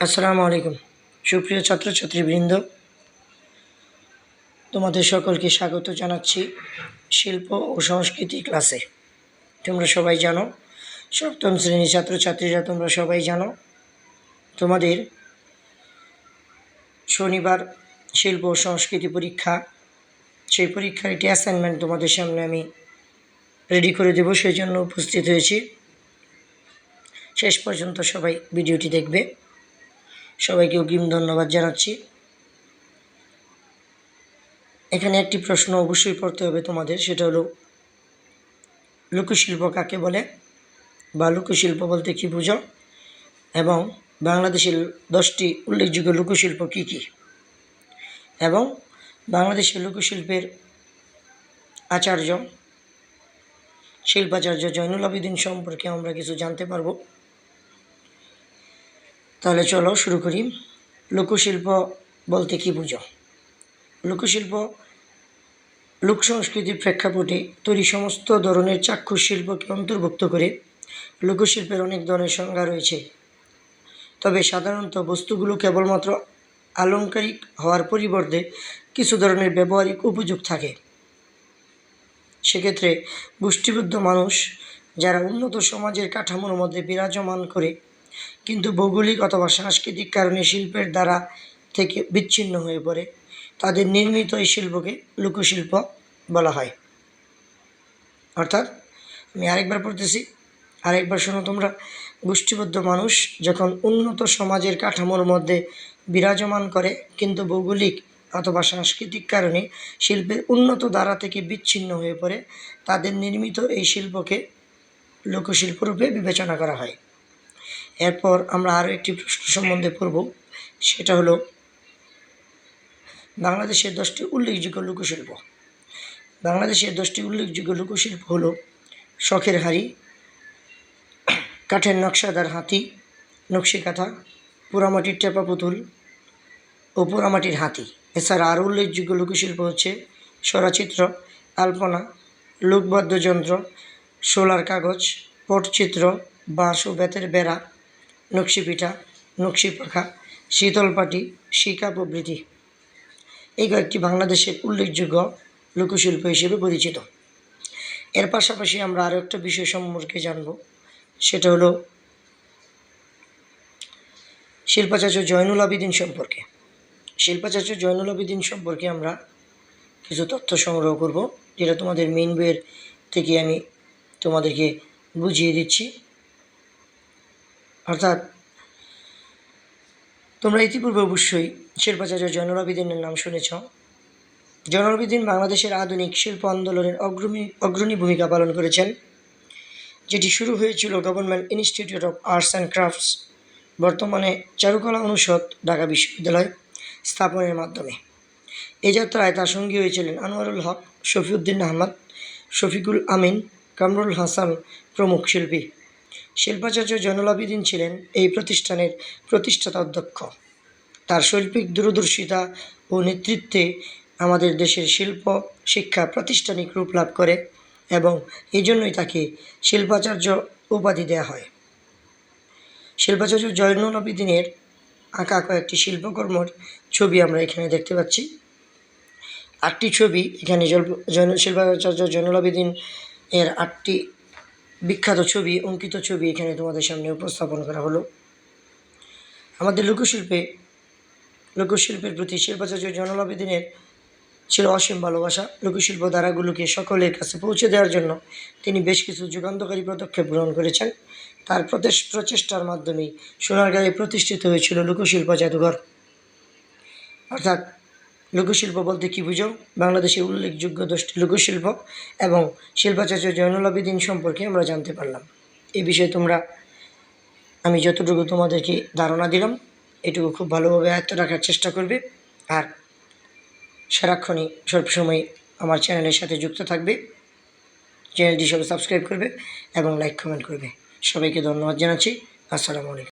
আসসালামু আলাইকুম। সুপ্রিয় ছাত্রছাত্রীবৃন্দ, তোমাদের সকলকে স্বাগত জানাচ্ছি শিল্প ও সংস্কৃতি ক্লাসে। তোমরা সবাই জানো, সপ্তম শ্রেণীর ছাত্রছাত্রীরা তোমরা সবাই জানো, তোমাদের শনিবার শিল্প ও সংস্কৃতি পরীক্ষা। সেই পরীক্ষার একটি অ্যাসাইনমেন্ট তোমাদের সামনে আমি রেডি করে দেব, সেই জন্য উপস্থিত হয়েছি। শেষ পর্যন্ত সবাই ভিডিওটি দেখবে। সবাইকে অগ্রিম ধন্যবাদ জানাচ্ছি। এখানে একটি প্রশ্ন অবশ্যই পড়তে হবে তোমাদের, সেটা হলো লোকশিল্প কাকে বলে বা লোকশিল্প বলতে কী বুঝো, এবং বাংলাদেশের 10টি উল্লেখযোগ্য লোকশিল্প কী কী, এবং বাংলাদেশের লোকশিল্পের আচার্য শিল্পাচার্য জয়নুল আবেদিন সম্পর্কে আমরা কিছু জানতে পারবো। তাহলে চলো শুরু করি। লোকশিল্প বলতে কী বুঝো? লোকশিল্প লোক সংস্কৃতির প্রেক্ষাপটে তৈরি সমস্ত ধরনের চাক্ষুষ শিল্পকে অন্তর্ভুক্ত করে। লোকশিল্পের অনেক ধরনের সংজ্ঞা রয়েছে, তবে সাধারণত বস্তুগুলো কেবলমাত্র আলংকারিক হওয়ার পরিবর্তে কিছু ধরনের ব্যবহারিক উপযোগ থাকে। সেক্ষেত্রে গোষ্ঠীবদ্ধ মানুষ যারা উন্নত সমাজের কাঠামোর মধ্যে বিরাজমান করে কিন্তু ভৌগোলিক অথবা সাংস্কৃতিক কারণে শিল্পের দ্বারা থেকে বিচ্ছিন্ন হয়ে পড়ে, তাদের নির্মিত এই শিল্পকে লোকশিল্প বলা হয়। অর্থাৎ আমি আরেকবার পড়তেছি, আরেকবার শোনো তোমরা। গোষ্ঠীবদ্ধ মানুষ যখন উন্নত সমাজের কাঠামোর মধ্যে বিরাজমান করে কিন্তু ভৌগোলিক অথবা সাংস্কৃতিক কারণে শিল্পের উন্নত ধারা থেকে বিচ্ছিন্ন হয়ে পড়ে, তাদের নির্মিত এই শিল্পকে লোকশিল্প রূপে বিবেচনা করা হয়। এরপর আমরা আরও একটি প্রশ্ন সম্বন্ধে পড়ব, সেটা হলো বাংলাদেশের 10টি উল্লেখযোগ্য লোকশিল্প। বাংলাদেশের 10টি উল্লেখযোগ্য লোকশিল্প হলো শখের হাড়ি, কাঠের নকশাদার হাতি, নকশিকাঁথা, পোড়ামাটির টেপা পুতুল ও পোড়ামাটির হাতি। এছাড়া আরও উল্লেখযোগ্য লোকশিল্প হচ্ছে স্বরচিত্র, আলপনা, লোকবাদ্যযন্ত্র, সোলার কাগজ, পটচিত্র, বাঁশ ও বেতের বেড়া, নকশিপিঠা, নকশিপাখা, শীতলপাটি, শিকা প্রভৃতি। এই কয়েকটি বাংলাদেশের উল্লেখযোগ্য লোকশিল্প হিসেবে পরিচিত। এর পাশাপাশি আমরা আরও একটা বিষয় সম্পর্কে জানব, সেটা হলো শিল্পাচার্য জয়নুল আবেদিন সম্পর্কে। শিল্পাচার্য জয়নুল আবেদিন সম্পর্কে আমরা কিছু তথ্য সংগ্রহ করব, যেটা তোমাদের মেইন বইয়ের থেকে আমি তোমাদেরকে বুঝিয়ে দিচ্ছি। অর্থাৎ তোমরা ইতিপূর্বে অবশ্যই শিল্পাচার্য জয়নুল আবেদিনের নাম শুনেছ। জয়নুল আবেদিন বাংলাদেশের আধুনিক শিল্প আন্দোলনের অগ্রণী ভূমিকা পালন করেছেন, যেটি শুরু হয়েছিল government institute of arts and crafts, বর্তমানে চারুকলা অনুষদ, ঢাকা বিশ্ববিদ্যালয় স্থাপনের মাধ্যমে। এই যাত্রায় তার সঙ্গী হয়েছিলেন আনোয়ারুল হক, শফিউদ্দিন আহমদ, শফিকুল আমিন, কামরুল হাসান প্রমুখ শিল্পী। শিল্পাচার্য জয়নুল আবেদিন ছিলেন এই প্রতিষ্ঠানের প্রতিষ্ঠাতা অধ্যক্ষ। তার শৈল্পিক দূরদর্শিতা ও নেতৃত্বে আমাদের দেশের শিল্প শিক্ষা প্রাতিষ্ঠানিক রূপ লাভ করে এবং এই জন্যই তাকে শিল্পাচার্য উপাধি দেওয়া হয়। শিল্পাচার্য জয়নুল আবেদিনের আঁকা কয়েকটি শিল্পকর্মর ছবি আমরা এখানে দেখতে পাচ্ছি। 8টি ছবি এখানে শিল্পাচার্য জয়নুল আবেদিন এর 8টি বিখ্যাত ছবি, অঙ্কিত ছবি এখানে তোমাদের সামনে উপস্থাপন করা হলো। আমাদের লোকশিল্পের প্রতি শিল্পাচার্য জয়নুল আবেদিনের ছিল অসীম ভালোবাসা। লোকশিল্প ধারাগুলোকে সকলের কাছে পৌঁছে দেওয়ার জন্য তিনি বেশ কিছু যুগান্তকারী পদক্ষেপ গ্রহণ করেছেন। তার প্রচেষ্টার মাধ্যমেই সোনারগাঁয়ে প্রতিষ্ঠিত হয়েছিল লোকশিল্প জাদুঘর। অর্থাৎ লোকশিল্প বলতে কী বুঝো? বাংলাদেশের উল্লেখযোগ্য 10টি লোকশিল্প এবং শিল্পাচার্য জয়নুল আবেদিন সম্পর্কে আমরা জানতে পারলাম। এই বিষয়ে আমি যতটুকু তোমাদেরকে ধারণা দিলাম, এটুকু খুব ভালোভাবে আয়ত্ত রাখার চেষ্টা করবে, আর সারাক্ষণই সবসময় আমার চ্যানেলের সাথে যুক্ত থাকবে। চ্যানেলটি সবাই সাবস্ক্রাইব করবে এবং লাইক কমেন্ট করবে। সবাইকে ধন্যবাদ জানাচ্ছি। আসসালামু আলাইকুম।